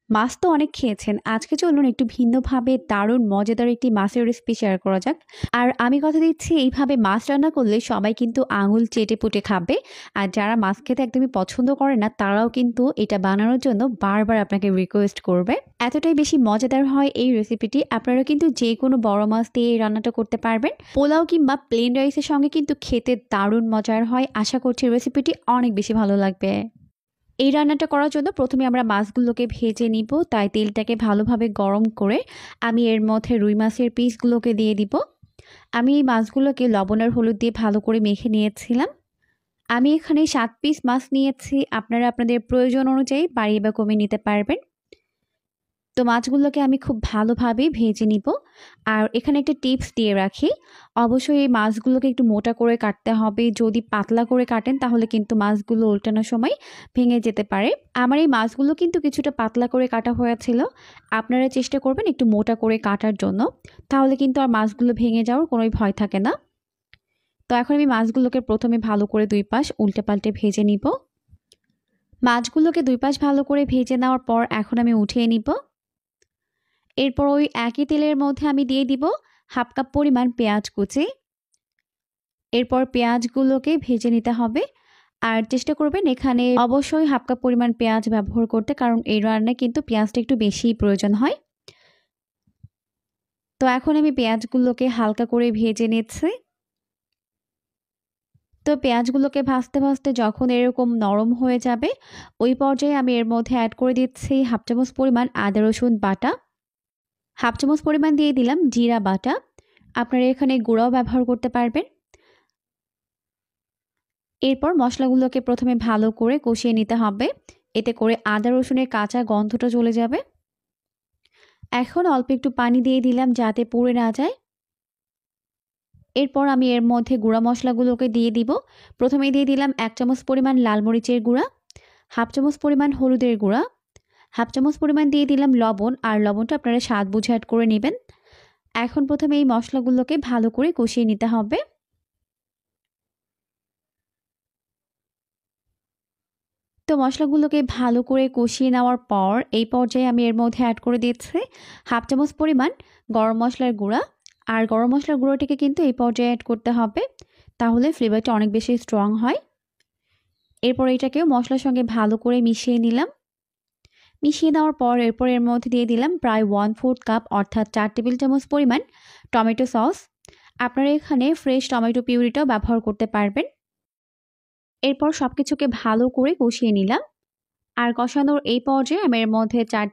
মাছ তো অনেক খেয়েছেন। আজকে চলুন একটু ভিন্নভাবে দারুণ মজাদার একটি মাছের রেসিপি শেয়ার করা যাক। আর আমি কথা দিচ্ছি এইভাবে মাছ রান্না করলে সবাই কিন্তু আঙুল চেটে-পুটে খাবে। আর যারা মাছ খেতে একদমই পছন্দ করে না তারাও কিন্তু এটা বানানোর জন্য বারবার আপনাকে রিকোয়েস্ট করবে। এতটাই বেশি মজাদার হয় এই রেসিপিটি। আপনারা কিন্তু যেকোনো বড় মাছ দিয়ে এই রান্নাটা করতে পারবেন। পোলাও কিংবা প্লেন রাইসের সঙ্গে কিন্তু খেতে দারুণ মজার হয়। আশা করছি রেসিপিটি অনেক বেশি ভালো লাগবে। এই রান্নাটা করার জন্য প্রথমে আমরা মাছগুলোকে ভেজে নিব, তাই তেলটাকে ভালোভাবে গরম করে আমি এর মধ্যে রুই মাছের পিসগুলোকে দিয়ে দিব। আমি এই মাছগুলোকে লবণ আর হলুদ দিয়ে ভালো করে মেখে নিয়েছিলাম। আমি এখানে 7 পিস মাছ নিয়েছি, আপনারা আপনাদের প্রয়োজন অনুযায়ী বাড়িয়ে বা কমিয়ে নিতে পারবেন। তো মাছগুলোকে আমি খুব ভালোভাবে ভেজে নিব। আর এখানে একটা টিপস দিয়ে রাখি, অবশ্যই এই মাছগুলোকে একটু মোটা করে কাটতে হবে। যদি পাতলা করে কাটেন তাহলে কিন্তু মাছগুলো উল্টানোর সময় ভেঙে যেতে পারে। আমার এই মাছগুলো কিন্তু কিছুটা পাতলা করে কাটা হয়েছিল। আপনারা চেষ্টা করবেন একটু মোটা করে কাটার জন্য, তাহলে কিন্তু আর মাছগুলো ভেঙে যাওয়ার কোনোই ভয় থাকে না। তো এখন আমি মাছগুলোকে প্রথমে ভালো করে দুই পাশ উল্টে পাল্টে ভেজে নিব। মাছগুলোকে দুই পাশ ভালো করে ভেজে নেওয়ার পর এখন আমি উঠিয়ে নিব। এরপর ওই একই তেলের মধ্যে আমি দিয়ে দিব হাফ কাপ পরিমাণ পেঁয়াজ কুচি। এরপর পেঁয়াজগুলোকে ভেজে নিতে হবে। আর চেষ্টা করবেন এখানে অবশ্যই হাফ কাপ পরিমাণ পেঁয়াজ ব্যবহার করতে, কারণ এই রান্নায় কিন্তু পেঁয়াজটা একটু বেশিই প্রয়োজন হয়। তো এখন আমি পেঁয়াজগুলোকে হালকা করে ভেজে নিচ্ছি। তো পেঁয়াজগুলোকে ভাজতে ভাজতে যখন এরকম নরম হয়ে যাবে, ওই পর্যায়ে আমি এর মধ্যে অ্যাড করে দিচ্ছি হাফ চামচ পরিমাণ আদা রসুন বাটা, হাফ চামচ পরিমাণ দিয়ে দিলাম জিরা বাটা। আপনারা এখানে গুঁড়াও ব্যবহার করতে পারবেন। এরপর মশলাগুলোকে প্রথমে ভালো করে কষিয়ে নিতে হবে, এতে করে আদা রসুনের কাঁচা গন্ধটা চলে যাবে। এখন অল্প একটু পানি দিয়ে দিলাম যাতে পুড়ে না যায়। এরপর আমি এর মধ্যে গুঁড়া মশলাগুলোকে দিয়ে দিব। প্রথমে দিয়ে দিলাম 1 চামচ পরিমাণ লাল মরিচের গুঁড়া, হাফ চামচ পরিমাণ হলুদের গুঁড়া, হাফ চামচ পরিমাণ দিয়ে দিলাম লবণ। আর লবণটা আপনারা স্বাদ বুঝে অ্যাড করে নেবেন। এখন প্রথমে এই মশলাগুলোকে ভালো করে কষিয়ে নিতে হবে। তো মশলাগুলোকে ভালো করে কষিয়ে নেওয়ার পর এই পর্যায়ে আমি এর মধ্যে অ্যাড করে দিচ্ছি হাফ চামচ পরিমাণ গরম মশলার গুঁড়া। আর গরম মশলার গুঁড়োটিকে কিন্তু এই পর্যায়ে অ্যাড করতে হবে, তাহলে ফ্লেভারটা অনেক বেশি স্ট্রং হয়। এরপর এটাকেও মশলার সঙ্গে ভালো করে মিশিয়ে নিলাম। মিশিয়ে দেওয়ার পর এরপর এর মধ্যে দিয়ে দিলাম প্রায় 1/4 কাপ অর্থাৎ 4 টেবিল চামচ পরিমাণ টমেটো সস। আপনারা এখানে ফ্রেশ টমেটো পিউরিটাও ব্যবহার করতে পারবেন। এরপর সবকিছুকে ভালো করে কষিয়ে নিলাম। আর কষানোর এই পর্যায়ে আমি এর মধ্যে 4